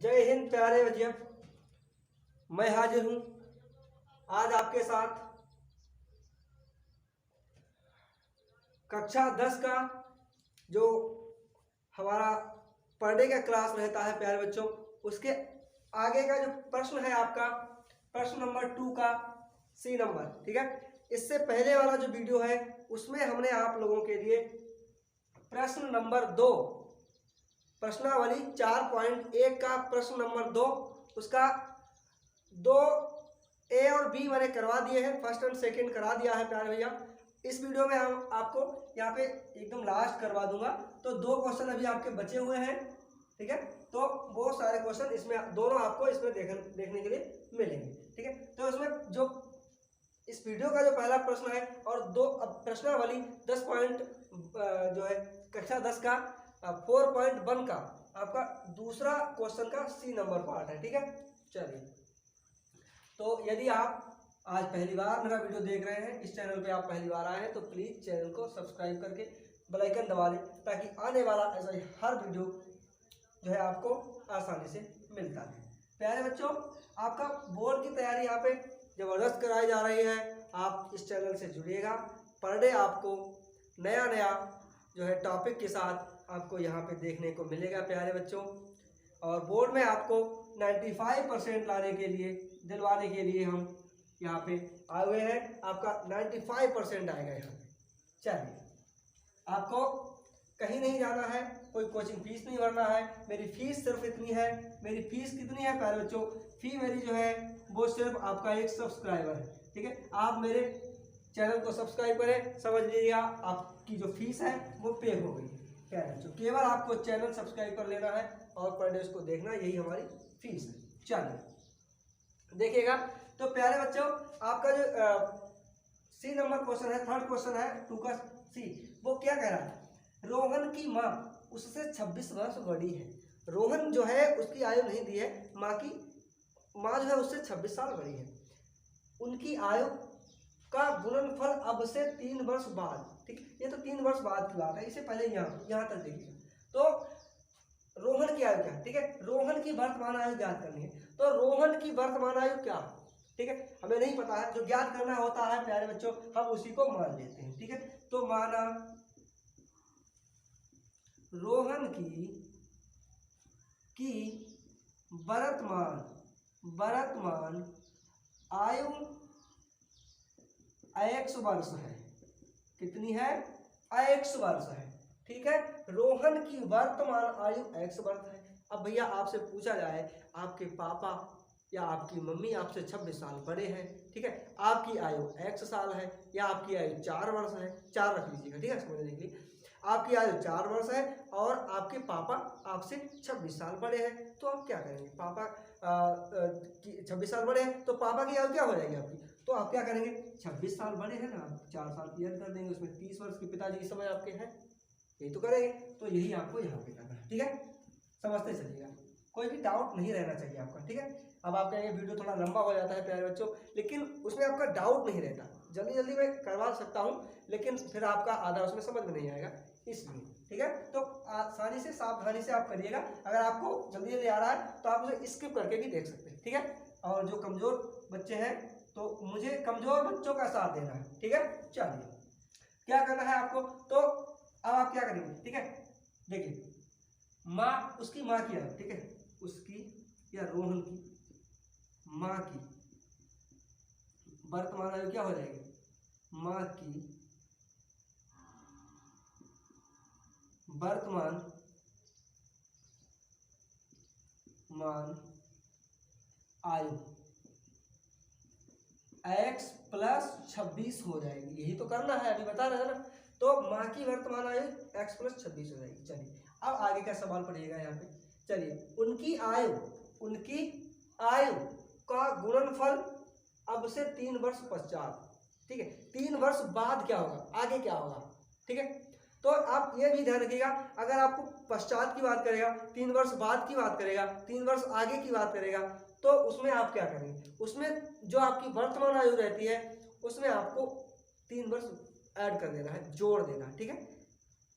जय हिंद प्यारे बच्चों, मैं हाजिर हूँ आज आपके साथ कक्षा 10 का जो हमारा पर डे का क्लास रहता है प्यारे बच्चों, उसके आगे का जो प्रश्न है आपका प्रश्न नंबर 2 का सी नंबर। ठीक है, इससे पहले वाला जो वीडियो है उसमें हमने आप लोगों के लिए प्रश्न नंबर 2 प्रश्नावली 4.1 का प्रश्न नंबर 2 उसका 2 ए और बी मैंने करवा दिए हैं, फर्स्ट एंड सेकंड करा दिया है प्यारे भैया। इस वीडियो में हम आपको यहाँ पे एकदम लास्ट करवा दूंगा, तो 2 क्वेश्चन अभी आपके बचे हुए हैं। ठीक है, तो बहुत सारे क्वेश्चन इसमें दोनों आपको इसमें देखने के लिए मिलेंगे। ठीक है, तो इसमें जो इस वीडियो का जो पहला प्रश्न है और 2 प्रश्नावली 10 पॉइंट जो है कक्षा 10 का 4.1 का आपका दूसरा क्वेश्चन का सी नंबर पार्ट है। ठीक है, चलिए, तो यदि आप आज पहली बार मेरा वीडियो देख रहे हैं, इस चैनल पे आप पहली बार आए हैं, तो प्लीज़ चैनल को सब्सक्राइब करके बेल आइकन दबा दें ताकि आने वाला ऐसा ही हर वीडियो जो है आपको आसानी से मिलता है। प्यारे बच्चों, आपका बोर्ड की तैयारी यहाँ पे ज़बरदस्त कराई जा रही है। आप इस चैनल से जुड़िएगा, पर डे आपको नया नया जो है टॉपिक के साथ आपको यहाँ पे देखने को मिलेगा प्यारे बच्चों। और बोर्ड में आपको 95% लाने के लिए दिलवाने के लिए हम यहाँ पे आए हुए हैं। आपका 95% आएगा यहाँ पे। चलिए, आपको कहीं नहीं जाना है, कोई कोचिंग फीस नहीं भरना है। मेरी फीस सिर्फ इतनी है। मेरी फीस कितनी है प्यारे बच्चों? फी मेरी जो है वो सिर्फ आपका एक सब्सक्राइबर है। ठीक है, आप मेरे चैनल को सब्सक्राइब करें, समझ लीजिएगा आपकी जो फीस है वो पे हो गई प्यारे बच्चों। केवल आपको चैनल सब्सक्राइब कर लेना है और पर डे उसको देखना, यही हमारी फीस है। चलिए देखिएगा, तो प्यारे बच्चों आपका जो सी नंबर क्वेश्चन है, थर्ड क्वेश्चन है 2 का सी, वो क्या कह रहा है? रोहन की माँ उससे 26 वर्ष बड़ी है। रोहन जो है उसकी आयु नहीं दी है, माँ जो है उससे 26 साल बड़ी है। उनकी आयु का गुणनफल अब से 3 वर्ष बाद। ठीक, ये तो 3 वर्ष बाद की बात है, इससे पहले यहाँ तक देखिए। तो रोहन की आयु क्या है? ठीक है, रोहन की वर्तमान आयु ज्ञात करनी है। तो रोहन की वर्तमान आयु क्या है? ठीक है, हमें नहीं पता है, जो ज्ञात करना होता है प्यारे बच्चों हम उसी को मान लेते हैं। ठीक है, तो माना रोहन की वर्तमान आयु x वर्ष है। कितनी है? x वर्ष है। ठीक है, रोहन की वर्तमान आयु x वर्ष है। अब भैया आपसे पूछा जाए, आपके पापा या आपकी मम्मी आपसे 26 साल बड़े हैं। ठीक है, आपकी आयु x साल है या आपकी आयु 4 वर्ष है, 4 रख लीजिएगा। ठीक है, समझने के लिए आपकी आयु 4 वर्ष है और आपके पापा आपसे 26 साल बड़े हैं, तो आप क्या करेंगे? पापा 26 साल बड़े हैं तो पापा की आयु क्या हो जाएगी आपकी? तो आप क्या करेंगे? 26 साल बड़े हैं ना, 4 साल क्लियर कर देंगे, उसमें 30 वर्ष के पिताजी की समय आपके हैं, यही तो करेंगे। तो यही आपको यहाँ पे करना है। ठीक है, समझते चलिएगा, कोई भी डाउट नहीं रहना चाहिए आपका। ठीक है, अब आपका ये वीडियो थोड़ा लंबा हो जाता है प्यारे बच्चों, लेकिन उसमें आपका डाउट नहीं रहता। जल्दी जल्दी मैं करवा सकता हूँ, लेकिन फिर आपका आधा उसमें समझ में नहीं आएगा, इसलिए। ठीक है, तो आसानी से सावधानी से आप करिएगा। अगर आपको जल्दी जल्दी आ रहा है तो आप उसे स्किप करके भी देख सकते हैं। ठीक है, और जो कमजोर बच्चे हैं तो मुझे कमजोर बच्चों का साथ देना है। ठीक है, चलिए क्या करना है आपको, तो अब आप क्या करेंगे? ठीक है, देखिए माँ, उसकी माँ की आयु, ठीक है, उसकी या रोहन की माँ की वर्तमान आयु क्या हो जाएगी? माँ की वर्तमान आयु x प्लस 26 हो जाएगी। यही तो करना है, अभी बता रहे हैं ना। तो माँ की वर्तमान आयु x प्लस 26 हो जाएगी। चलिए अब आगे का सवाल पढ़िएगा यहाँ पे। चलिए, उनकी आयु का गुणनफल अब से 3 वर्ष पश्चात। ठीक है, 3 वर्ष बाद क्या होगा? आगे क्या होगा? ठीक है, तो आप ये भी ध्यान रखिएगा, अगर आपको पश्चात की बात करेगा, 3 वर्ष बाद की बात करेगा, 3 वर्ष आगे की बात करेगा, तो उसमें आप क्या करेंगे? उसमें जो आपकी वर्तमान आयु रहती है उसमें आपको 3 वर्ष ऐड कर देना है, जोड़ देना है। ठीक है,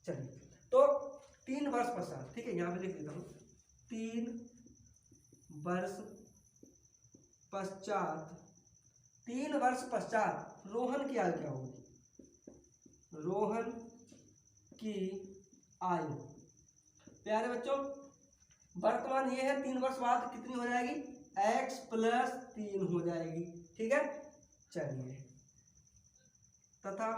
चलिए, तो 3 वर्ष पश्चात, ठीक है, यहाँ पे लिख देता हूँ 3 वर्ष पश्चात, 3 वर्ष पश्चात रोहन की आयु क्या होगी? रोहन की आयु, प्यारे बच्चों वर्तमान ये है, 3 वर्ष बाद कितनी हो जाएगी? x + 3 हो जाएगी। ठीक है, चलिए तथा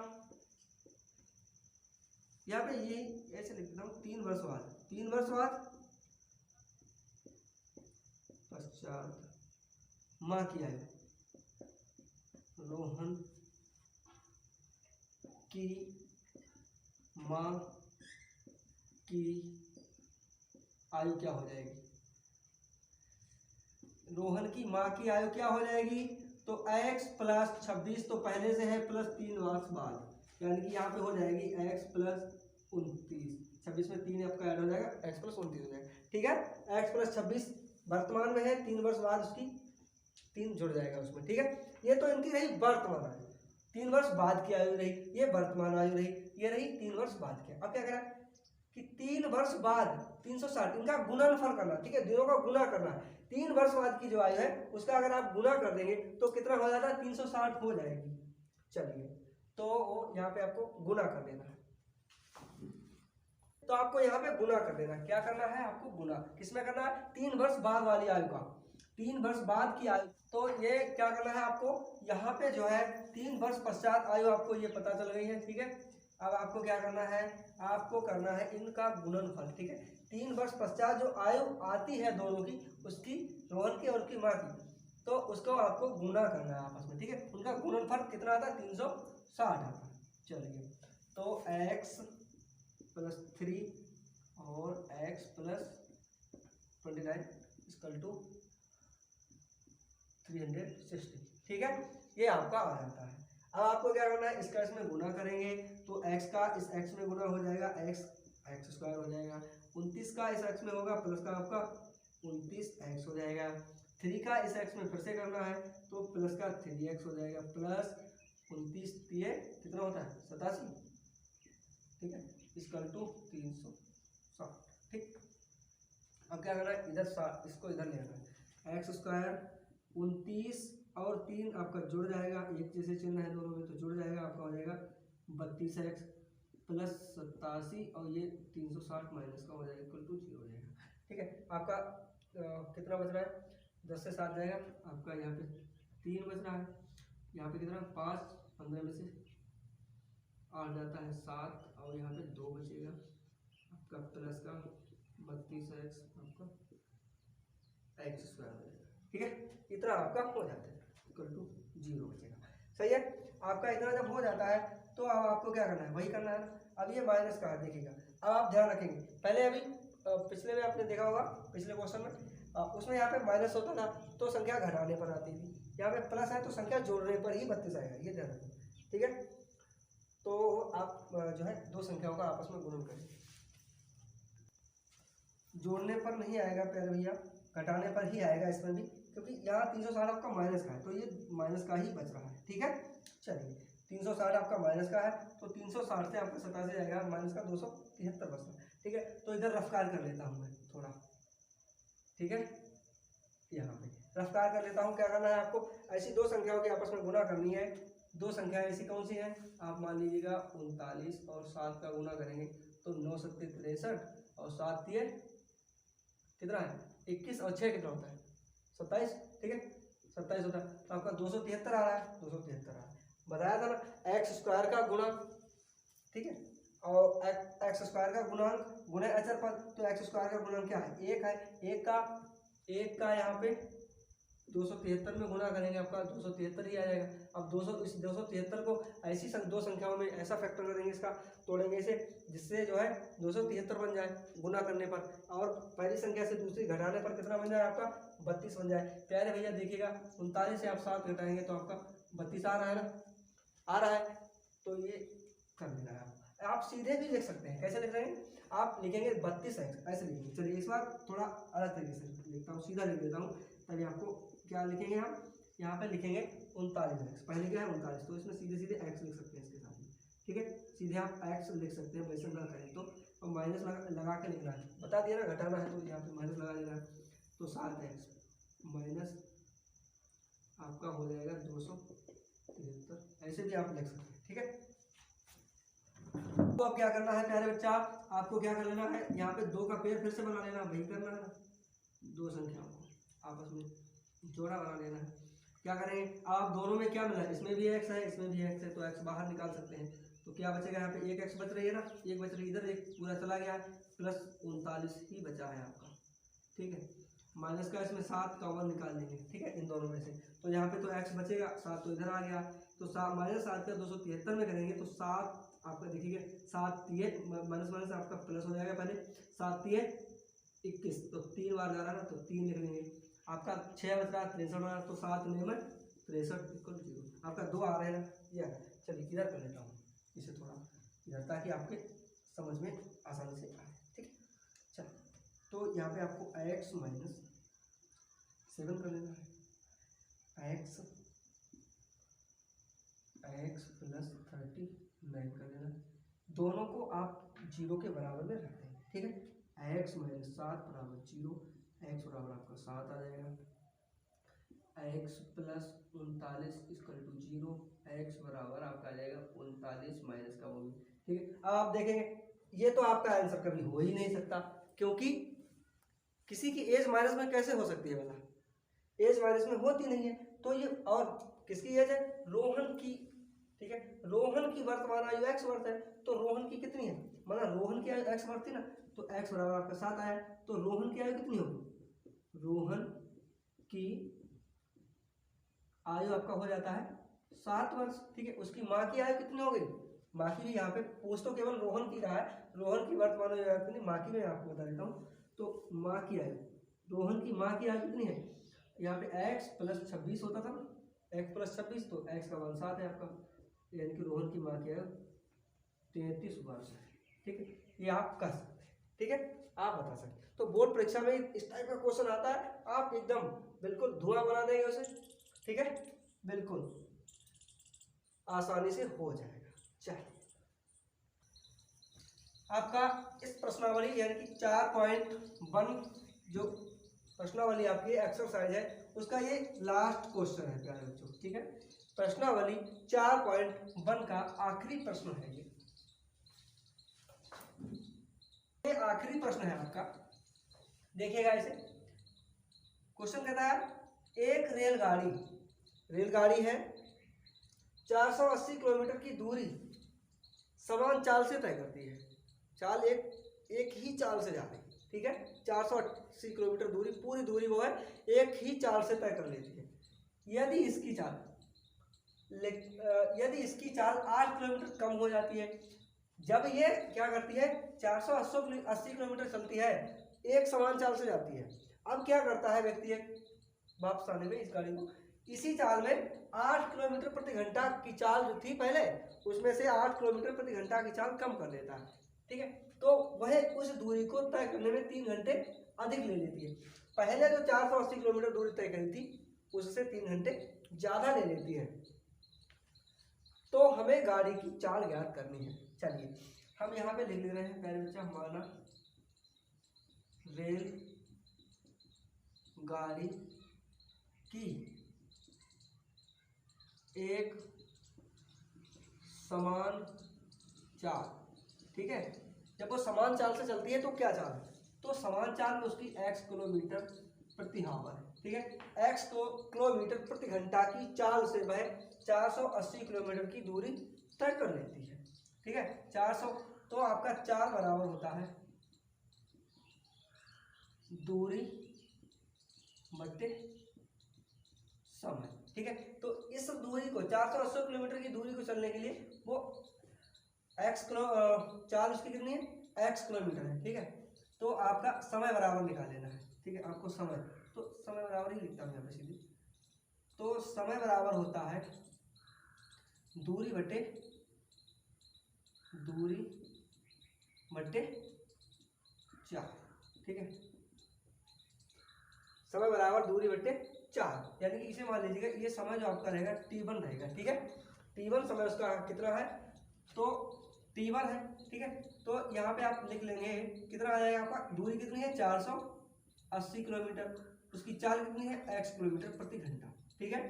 यहाँ पे ये ऐसे लिख देता हूँ, 3 वर्ष बाद, 3 वर्ष बाद पश्चात माँ की आयु, रोहन की माँ की आयु क्या हो जाएगी? रोहन की माँ की आयु क्या हो जाएगी? तो x + 26 तो पहले से है, प्लस 3 वर्ष बाद, यानी कि यहाँ पे हो जाएगी x + 29, 26 में 3 आपका ऐड हो जाएगा, x + 29 हो जाएगा। ठीक है, x + 26 वर्तमान में है, 3 वर्ष बाद उसकी 3 जुड़ जाएगा उसमें। ठीक है, ये तो इनकी रही वर्तमान आयु, 3 वर्ष बाद की आयु रही, ये वर्तमान आयु रही, ये रही 3 वर्ष बाद की। अब क्या करें कि 3 वर्ष बाद 360 इनका गुणनफल करना। ठीक है, दोनों का गुना करना है। 3 वर्ष बाद की जो आयु है उसका अगर आप गुना कर देंगे तो कितना हो जाता है? 360 हो जाएगी। चलिए, तो यहाँ पे आपको गुना कर देना है, तो आपको यहाँ पे गुना कर देना है। क्या करना है आपको? गुना किसमें करना है? 3 वर्ष बाद वाली आयु का, 3 वर्ष बाद की आयु। तो ये क्या करना है आपको? यहाँ पे जो है 3 वर्ष पश्चात आयु आपको ये पता चल गई है। ठीक है, अब आपको क्या करना है? आपको करना है इनका गुणनफल। ठीक है, 3 वर्ष पश्चात जो आयु आती है दोनों की, उसकी, रोहन की और उसकी माँ की, तो उसको आपको गुना करना है आपस में। ठीक है, उनका गुणनफल कितना आता है? 360 आता है। चलिए, तो x + 3 और x + 29 = 360। ठीक है, ये आपका आ जाता है। अब आपको क्या करना है? इसका इसमें गुना करेंगे तो x का इस x में गुना हो जाएगा, x² हो जाएगा। 29 का इस x में होगा, प्लस का आपका 29x हो जाएगा। 3 का इस x में फिर से करना है तो प्लस का 3x हो जाएगा, प्लस 29 ये कितना होता है? 87। ठीक है, = 360। ठीक, अब क्या करना है? इधर इसको इधर ले आना है, x², 29 और 3 आपका जुड़ जाएगा, एक जैसे चिन्ह है दोनों में तो जुड़ जाएगा, आपका हो जाएगा 32x + 87 और ये 360 माइनस का हो जाएगा, = 0 हो जाएगा। ठीक है, आपका कितना बच रहा है? 10 से 7 जाएगा, आपका यहाँ पे 3 बच रहा है, यहाँ पे कितना? 5, 15 में से 8 जाता है 7 और यहाँ पे 2 बचेगा आपका, प्लस का 32x आपका x² हो जाएगा। ठीक है, इतना आपका हो जाता है, = 0 बचेगा। सही है, आपका इतना जब हो जाता है तो अब आपको क्या करना है? वही करना है ना। अब ये माइनस का है, देखिएगा। अब आप ध्यान रखेंगे, पहले अभी पिछले में आपने देखा होगा, पिछले क्वेश्चन में उसमें यहाँ पे माइनस होता था तो संख्या घटाने पर आती थी, यहाँ पे प्लस है तो संख्या जोड़ने पर ही 32 आएगा, ये ध्यान रखें। ठीक है, तो आप जो है दो संख्याओं का आपस में गुणन करें, जोड़ने पर नहीं आएगा प्यारे भैया, घटाने पर ही आएगा इसमें भी, क्योंकि यहाँ 360 आपका माइनस का है तो ये माइनस का ही बच रहा है। ठीक है, चलिए 360 आपका माइनस का है तो 360 से आपका 87 आएगा, माइनस का 273 बचता है। ठीक है, तो इधर रफ्कार कर लेता हूँ मैं थोड़ा। ठीक है, यहाँ पे रफ्कार कर लेता हूँ। क्या करना है आपको? ऐसी दो संख्याओं की आपस में गुना करनी है। दो संख्याएं ऐसी कौन सी हैं? आप मान लीजिएगा 39 और 7 का गुना करेंगे तो 9 7 63 और 7 ये कितना है? 21 और 6 कितना होता है? 27। ठीक है, 27 होता है तो आपका 273 आ रहा है, 273 आ रहा है। बताया था ना x² का गुणा, ठीक है, और x² का गुणांक गुणे अचर पर, तो x² का गुणांक क्या है? 1 है। एक का यहाँ पे 273 में गुना करेंगे, आपका 273 ही आ जाएगा। अब 273 को ऐसी दो संख्याओं में ऐसा फैक्टर करेंगे, इसका तोड़ेंगे इसे, जिससे जो है 273 बन जाए गुना करने पर, और पहली संख्या से दूसरी घटाने पर कितना बन जाए? आपका 32 बन जाए। प्यारे भैया देखिएगा, 39 से आप 7 घटाएंगे तो आपका 32 आ रहा है ना, आ रहा है, तो ये कर देना है। आप सीधे भी लिख सकते हैं। कैसे लिख रहे हैं? आप लिखेंगे 32x, ऐसे लिखेंगे। चलिए इस बार थोड़ा अलग तरीके से लिखता हूँ, सीधा लिख देता हूँ, तभी आपको क्या लिखेंगे हम यहाँ पे लिखेंगे 39x, पहले क्या है 39, तो इसमें सीधे सीधे x लिख सकते हैं इसके साथ में। ठीक है, सीधे आप x लिख सकते हैं, वैसे ना करें तो माइनस लगा के लिखना है। बता दिया ना, घटाना है तो यहाँ पे माइनस लगा देना है, तो 7x माइनस आपका हो जाएगा 273, ऐसे भी आप लिख सकते हैं। ठीक है, तो अब क्या करना है प्यारे बच्चा, आपको क्या कर लेना है, यहाँ पे 2 का पेयर फिर से बना लेना, वही करना है ना, 2 संख्याओं को आपस में जोड़ा बना लेना है। क्या करेंगे, आप दोनों में क्या मिला है, इसमें भी x है, इसमें भी x है, तो x बाहर निकाल सकते हैं। तो क्या बचेगा, यहाँ पे एक x बच रही है ना, एक बच रही है, इधर एक पूरा चला गया, प्लस 39 ही बचा है आपका। ठीक है, माइनस का इसमें 7 कॉमन निकाल लेंगे। ठीक है, इन दोनों में से तो यहाँ पे तो x बचेगा, 7 तो इधर आ गया, तो -7 का 273 में करेंगे तो 7 आपका देखिए 7 तिये माइनस माइनस आपका प्लस हो जाएगा, पहले 7 तिये 21, तो 3 बार जा रहा है ना, तो 3 लिख लेंगे। आपका 6 बच रहा है, 63 बना, तो 7 में 63 इक्वल 0। आपका 2 आ रहे हैं ना, ये चलिए इधर कर लेता हूँ इसे थोड़ा इधर, ताकि आपके समझ में आसानी से आए। ठीक है, चल तो यहाँ पे आपको x - 7 कर लेना है, x प्लस 39 कर लेना, दोनों को आप 0 के बराबर में रख दें। ठीक है, x - 7 बराबर 0, x बराबर आपका 7 आ जाएगा, x plus 39 equal to 0, x बराबर आपका आ जाएगा 39 माइनस का वो भी। ठीक है, अब आप देखेंगे ये तो आपका आंसर कभी हो ही नहीं सकता, क्योंकि किसी की एज माइनस में कैसे हो सकती है, वाला एज माइनस में होती नहीं है। तो ये और किसकी एज है, रोहन की। ठीक है, रोहन की वर्तमान आयु x वर्ष है, तो रोहन की कितनी है, मतलब रोहन की आयु x वर्ष थी ना, तो x बराबर आपका 7 आया, तो रोहन की आयु कितनी होगी, रोहन की आयु आपका हो जाता है 7 वर्ष। ठीक है, उसकी माँ की आयु कितनी हो गई, माँ की भी यहाँ पे पूछ तो केवल रोहन की रहा है, रोहन की वर्तमान आयु कितनी, माँ की मैं आपको बता देता हूँ। तो माँ की आयु, रोहन की माँ की आयु कितनी है, यहाँ पे x प्लस 26 होता था ना, x प्लस 26, तो x का मान 7 है आपका, यानी कि रोहन की माँ की आयु 33 वर्ष है। ठीक है, ये आप कर सकते हैं। ठीक है, आप बता सकते हैं। तो बोर्ड परीक्षा में इस टाइप का क्वेश्चन आता है, आप एकदम बिल्कुल धुआं बना देंगे उसे। ठीक है, बिल्कुल आसानी से हो जाएगा। चलिए, आपका इस प्रश्नावली यानी कि 4.1 जो प्रश्नावली आपकी एक्सरसाइज है, उसका ये लास्ट क्वेश्चन है प्यारे बच्चों। ठीक है, प्रश्नावली 4.1 का आखिरी प्रश्न है ये आखिरी प्रश्न है आपका। देखिएगा इसे, क्वेश्चन कहता है एक रेलगाड़ी है, 480 किलोमीटर की दूरी समान चाल से तय करती है, चाल एक ही चाल से जाती है। ठीक है, 480 किलोमीटर दूरी, पूरी दूरी वो है एक ही चाल से तय कर लेती है। यदि इसकी चाल 8 किलोमीटर कम हो जाती है, जब ये क्या करती है 480 किलोमीटर चलती है, एक समान चाल से जाती है। अब क्या करता है व्यक्ति वापस आने में इस गाड़ी को इसी चाल में 8 किलोमीटर प्रति घंटा की चाल जो थी पहले, उसमें से 8 किलोमीटर प्रति घंटा की चाल कम कर देता है। ठीक है, तो वह उस दूरी को तय करने में 3 घंटे अधिक ले लेती है। पहले जो 480 किलोमीटर दूरी तय करी थी उससे 3 घंटे ज़्यादा ले लेती है। तो हमें गाड़ी की चाल ज्ञात करनी है। चलिए हम यहाँ पे लिख ले रहे हैं पहले बच्चा, माना रेल गाड़ी की एक समान चाल। ठीक है, जब वो समान चाल से चलती है तो क्या चाल है, तो समान चाल में उसकी x किलोमीटर प्रति हावर है। ठीक है, x किलोमीटर प्रति घंटा की चाल से वह 480 किलोमीटर की दूरी तय कर लेती है। ठीक है, 400, तो आपका 4 बराबर होता है दूरी बटे समय। ठीक है, तो इस दूरी को 480 किलोमीटर की दूरी को चलने के लिए वो चाल उसकी कितनी है, x किलोमीटर है। ठीक है, तो आपका समय बराबर निकाल लेना है। ठीक है, आपको समय, तो समय बराबर ही लिखता हूँ यहाँ पे सीधे, तो समय बराबर होता है दूरी बटे चार। ठीक है, समय बराबर दूरी बटे 4, यानी कि इसे मान लीजिएगा ये समय जो आपका रहेगा t1 रहेगा। ठीक है, t1 समय उसका कितना है, तो t1 है। ठीक है, तो यहाँ पे आप लिख लेंगे कितना आ जाएगा आपका, दूरी कितनी है 480 किलोमीटर, उसकी चाल कितनी है x किलोमीटर प्रति घंटा। ठीक है,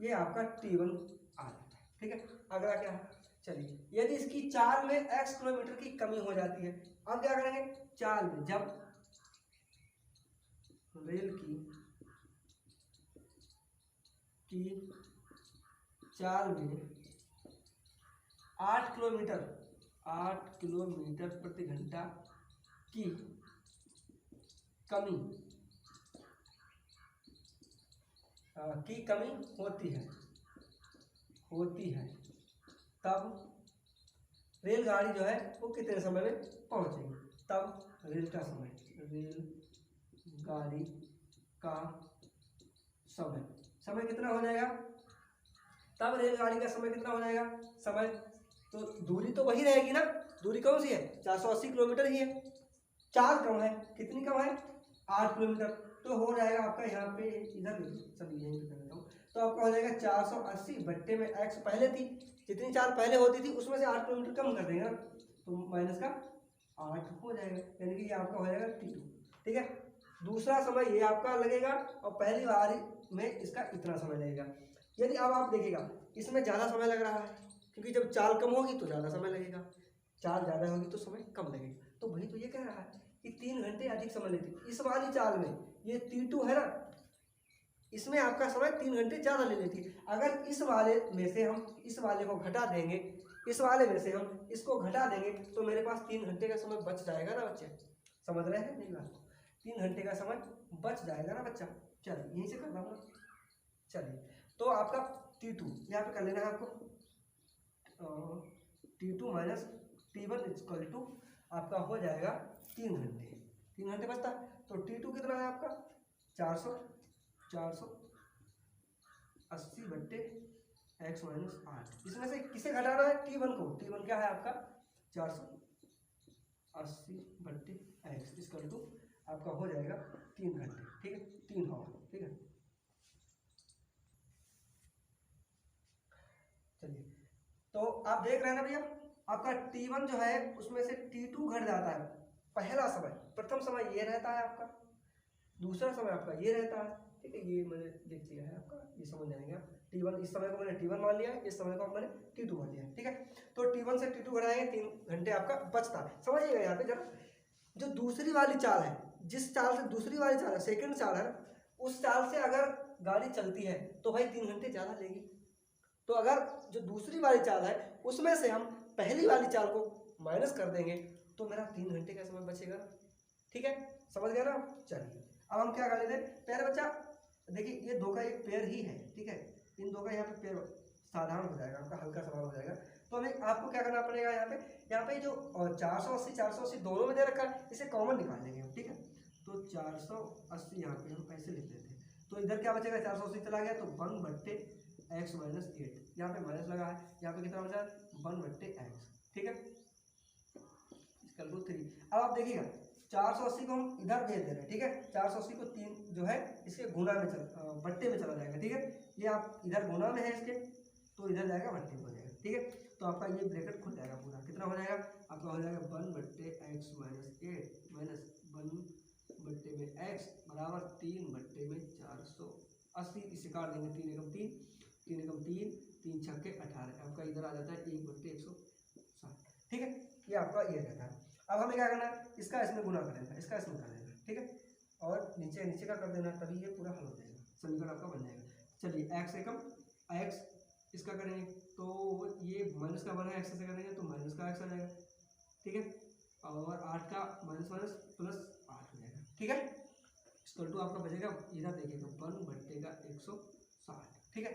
ये आपका T1 आ जाता है। ठीक है, अगला क्या है, चलिए यदि इसकी चाल में x किलोमीटर की कमी हो जाती है, अब क्या करेंगे, चाल में जब रेल की चाल में 8 किलोमीटर प्रति घंटा की कमी होती है तब रेलगाड़ी जो है वो कितने समय में पहुंचेगी। तब रेलगाड़ी का समय कितना हो जाएगा, तब रेलगाड़ी का समय कितना हो जाएगा, समय तो दूरी तो वही रहेगी ना, दूरी कौन सी है, 480 किलोमीटर ही है, चाल कम है, कितनी कम है, 8 किलोमीटर, तो हो जाएगा आपका यहाँ पे इधर सभी यहीं पे कर देता हूँ, तो आपका हो जाएगा 480 बट्टे में x पहले थी, जितनी चाल पहले होती थी उसमें से 8 किलोमीटर कम कर देंगे ना, तो माइनस का 8 हो जाएगा, यानी कि ये आपका हो जाएगा T2। ठीक है, दूसरा समय ये आपका लगेगा और पहली बार में इसका इतना समय लगेगा। यदि अब आप देखिएगा इसमें ज़्यादा समय लग रहा है, क्योंकि जब चाल कम होगी तो ज़्यादा समय लगेगा, चाल ज़्यादा होगी तो समय कम लगेगा, तो वही तो ये कह रहा है कि 3 घंटे अधिक समय लेती है। इस वाली चाल में ये T2 है ना, इसमें आपका समय 3 घंटे ज़्यादा ले लेती है। अगर इस वाले में से हम इस वाले को घटा देंगे, इस वाले में से हम इसको घटा देंगे, तो मेरे पास 3 घंटे का समय बच जाएगा ना बच्चे, समझ रहे हैं नहीं बात, 3 घंटे का समय बच जाएगा ना बच्चा। चलिए यहीं से कर रहा हूँ, चलिए तो आपका T2 यहाँ पे कर लेना है आपको, T2 minus T1 equal to आपका हो जाएगा 3 घंटे बचता, तो T2 कितना है आपका 480 बट्टे x माइनस 8, इसमें से किसे घटाना है, T1 को, T1 क्या है आपका 480 बट्टे x इक्वल टू आपका हो जाएगा 3 घंटे। ठीक है, 3 आवर। ठीक है, चलिए तो आप देख रहे हैं ना भैया, आपका T1 जो है उसमें से T2 घट जाता है, पहला समय, प्रथम समय ये रहता है आपका, दूसरा समय आपका ये रहता है। ठीक है, ये मैंने लिख दिया है आपका, ये समझ जाएंगे आप, T1 इस समय को मैंने T1 मान लिया, इस समय को मैंने T2 मान लिया। ठीक है, तो T1 से T2 घटाएंगे, 3 घंटे आपका बचता है। समझिएगा यहाँ पे जरा, जो दूसरी वाली चाल है, जिस चाल से दूसरी वाली चाल है, सेकंड चाल है ना, उस चाल से अगर गाड़ी चलती है तो भाई 3 घंटे ज़्यादा लेगी, तो अगर जो दूसरी वाली चाल है उसमें से हम पहली वाली चाल को माइनस कर देंगे तो मेरा 3 घंटे का समय बचेगा। ठीक है, समझ गया ना। चलिए अब हम क्या कर लेते हैं, पहले बच्चा देखिए ये दो का एक पेयर ही है। ठीक है, इन दो का यहाँ पे पेयर साधारण हो जाएगा, आपका हल्का सवाल हो जाएगा, तो हमें आपको क्या करना पड़ेगा, यहाँ पे जो 480 दोनों में दे रखा है, इसे कॉमन निकाल लेंगे हम। ठीक है, तो 480 यहाँ पे हम ऐसे लिख देते हैं, तो इधर क्या बचेगा, 480 चला गया तो 1 बट्टे x माइनस 8, यहाँ पे माइनस लगा है, यहाँ पे कितना बचा 1 बट्टे x। ठीक है, इसका रूट 3। अब आप देखिएगा 480 को हम इधर भेज दे रहे हैं। ठीक है, 480 को 3 जो है इसके गुना में बट्टे में चला जाएगा। ठीक है, ये आप इधर गुना में है इसके, तो इधर जाएगा बट्टे में हो जाएगा। ठीक है, तो आपका ये ब्रैकेट खुल जाएगा पूरा, कितना हो जाएगा आपका हो जाएगा 1 बट्टे x माइनस 8 माइनस 1 बट्टे में x बराबर 3 बट्टे में 480, इसे काट देंगे, 3 एकम 3, 3 एकम 3, 3 छक्के 18, आपका इधर आ जाता है 1 बट्टे 160। ठीक है, ये आपका ये रहता है। अब हमें क्या करना है, इसका इसमें गुना कर देना, इसका इसमें कर देना। ठीक है, और नीचे का कर देना, तभी ये पूरा हल हो जाएगा, समीकरण आपका बन जाएगा। चलिए x एकम x इसका करेंगे तो ये माइनस का बना है, x से करेंगे तो माइनस का x आ जाएगा। ठीक है, और 8 का माइनस माइनस प्लस 8 हो जाएगा। ठीक है, इक्वल टू आपका बचेगा, इधर देखिएगा 1 बट्टे का 160। ठीक है,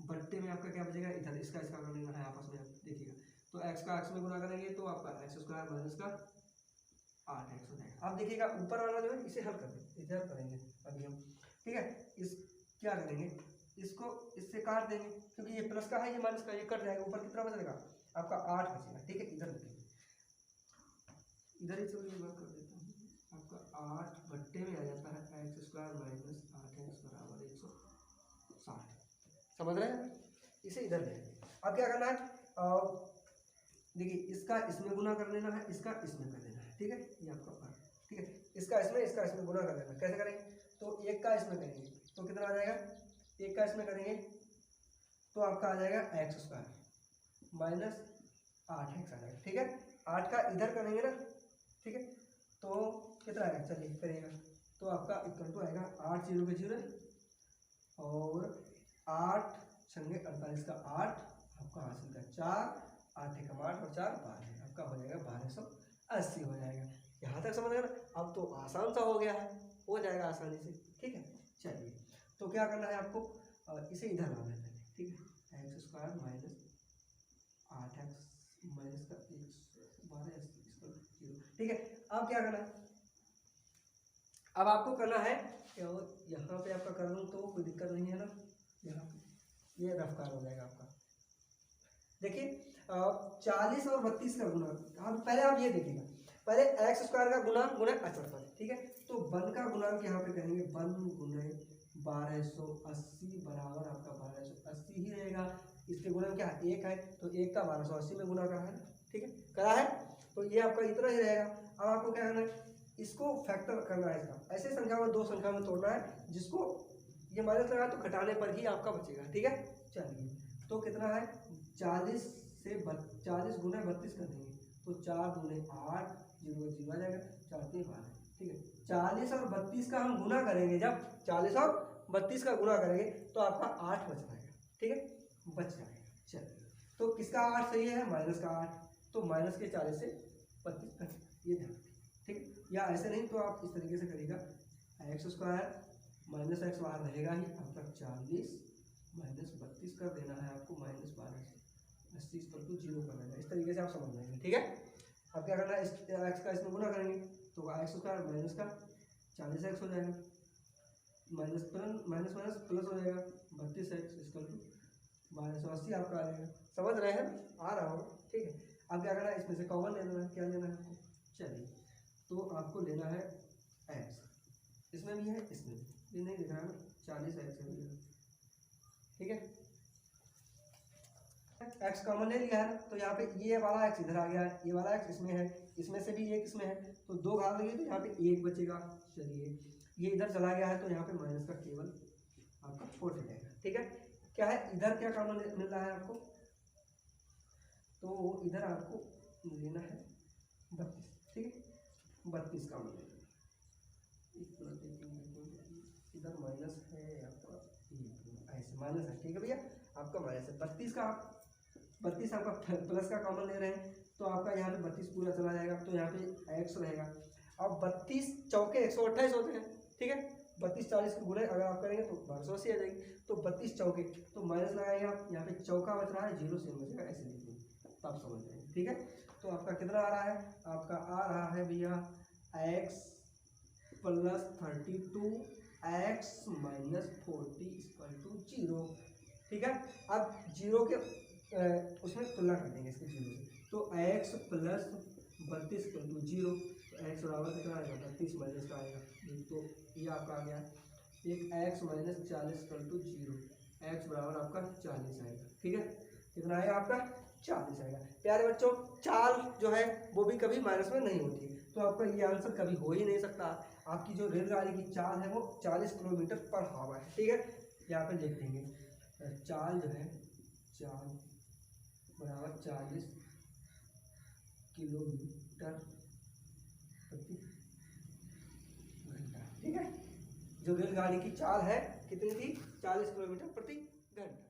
बट्टे में आपका क्या बचेगा, इधर इसका कर लेना है आपस में, देखिएगा तो x का x में गुना करेंगे तो आपका x स्क्वायर माइनस का 8x हो जाएगा। अब देखिएगा ऊपर वाला जो है इसे हल कर देंगे, इधर करेंगे अभी हम। ठीक है, इस क्या करेंगे, इसको इससे काट देंगे, क्योंकि ये प्लस का है ये माइनस का, ये कट जाएगा, ऊपर कितना बचेगा आपका 8 बचेगा। ठीक है, इधर लिखेंगे, इधर ही चलिए वर्क कर देता हूँ, आपका 8 बट्टे में आ जाता है x स्क्वायर माइनस 8x बराबर 160। समझ रहे हैं, इसे इधर ले। अब क्या करना है, देखिए इसका इसमें गुना कर लेना है, इसका इसमें कर देना है। ठीक है, ये आपका फर्क। ठीक है, इसका इसमें गुना कर देना, कैसे करेंगे, तो 1 का इसमें करेंगे तो कितना आ जाएगा, 1 का इसमें करेंगे तो आपका आ जाएगा एक्स स्क्वायर माइनस 8x आ जाएगा। ठीक है, 8 का इधर करेंगे ना, ठीक है, तो कितना आएगा, चलिए करिएगा, तो आपका इक्वल टू आएगा 8 0 के 0 और 8 छंगे 48 का 8 आपका हासिल का 4, 8 एकम 8 और 4 12 आपका हो जाएगा 1280 हो जाएगा। यहाँ तक समझ गए ना। अब तो आसान सा हो गया है, हो जाएगा आसानी से। ठीक है, चलिए तो क्या करना है आपको, इसे इधर लाना है पहले। ठीक है, x square minus 8x minus का 12 0। ठीक है, अब क्या करना है, अब आपको करना है, यहाँ पे आपका कर दूँ तो कोई दिक्कत नहीं है ना, यहाँ पे ये रफ कार हो जाएगा आपका। देखिए 40 और 32 का गुना, अब पहले आप ये देखिएगा, पहले एक्स स्क्वायर का गुना गुना अचर पद। ठीक है, तो 1 का गुणांक यहाँ पे करेंगे 1 गुने 1280 बराबर आपका 1280 ही रहेगा। इसके गुणन क्या है, 1 है, तो 1 का 1280 में गुना करा है ना। ठीक है, करा है, तो ये आपका इतना ही रहेगा। अब आपको क्या करना है, इसको फैक्टर करना है इसका, ऐसे संख्या में 2 संख्या में तोड़ना है, जिसको ये माइनस लगा तो घटाने पर ही आपका बचेगा। ठीक है, चलिए तो कितना है, 40 से 40 गुना 32 कर देंगे तो 4 गुने 8 0 0 आ जाएगा, 4 3 12। ठीक है, 40 और 32 का हम गुना करेंगे, जब 40 और 32 का गुना करेंगे तो आपका 8 बच जाएगा। ठीक है, बच जाएगा। चलिए तो किसका 8 सही है, माइनस का 8, तो माइनस के 40 से 32 कर, ये ध्यान। ठीक है, या ऐसे नहीं तो आप इस तरीके से करिएगा, एक्स स्क्वायर माइनस एक्स बाहर रहेगा ही, आपका 40 माइनस 32 कर देना है आपको, माइनस 1280 पर तो 0 कर देना है। इस तरीके से आप समझ लेंगे। ठीक है, अब क्या करना है, इस एक्स का इसमें गुना करेंगे तो एक्स स्क्वायर माइनस का 40x हो जाएगा, माइनस माइनस प्लस हो जाएगा 32x इसका टू 1280 आपका आ जाएगा। समझ रहे हैं, आ रहा हो। ठीक है, अब क्या करना है, इसमें से कॉमन ले लेना है, क्या लेना है आपको, चलिए तो आपको लेना है x, इसमें भी है इसमें भी, ये नहीं लिखा है ना, 40x है। ठीक है, x कॉमन ले लिया है ना, तो यहाँ पे ये वाला x इधर आ गया है, ये वाला x इसमें है, इसमें से भी एक इसमें है, तो 2 घात लगे तो यहाँ पे 1 बचेगा। चलिए ये इधर चला गया है तो यहाँ पे माइनस का केवल आपका 4 रहेगा। ठीक है, क्या है इधर क्या कॉमन मिल रहा है आपको, तो इधर आपको लेना है 32। ठीक है, 32 कॉमन लेना, इधर माइनस है आपका, ऐसे माइनस है। ठीक है भैया, आपका माइनस है 32 का, 32 आपका प्लस का कॉमन ले रहे हैं तो आपका यहाँ पे 32 पूरा चला जाएगा, तो यहाँ पे x रहेगा। अब 32 चौके 128 होते हैं। ठीक है, 32 40 के गुणे अगर आप करेंगे तो 1280 आ जाएगी, तो 32 चौके तो माइनस लगाएंगे आप, यहाँ पे चौका बच रहा है 0 से बचेगा, ऐसे लिखेंगे तो आप समझ जाएंगे। ठीक है, तो आपका कितना आ रहा है, आपका आ रहा है भैया x plus 32 x minus 40 equal to 0। ठीक है, अब 0 के उसमें तुलना कर देंगे इसके 0 से, तो x प्लस 32 इक्वल टू 0, तो x बराबर कितना आएगा, 32 माइनस का आएगा, तो ये आपका आ गया एक x minus 40 equal to 0, x बराबर आपका 40 आएगा। ठीक है, कितना आएगा आपका 40 आएगा। प्यारे बच्चों, चाल जो है वो भी कभी माइनस में नहीं होती, तो आपका ये आंसर कभी हो ही नहीं सकता। आपकी जो रेलगाड़ी की चाल है वो 40 किलोमीटर पर हावर है। ठीक है, यहाँ पे लिख देंगे चाल जो है, चाल बराबर 40 किलोमीटर प्रति घंटा। ठीक है, जो रेलगाड़ी की चाल है कितनी थी, 40 किलोमीटर प्रति घंटा।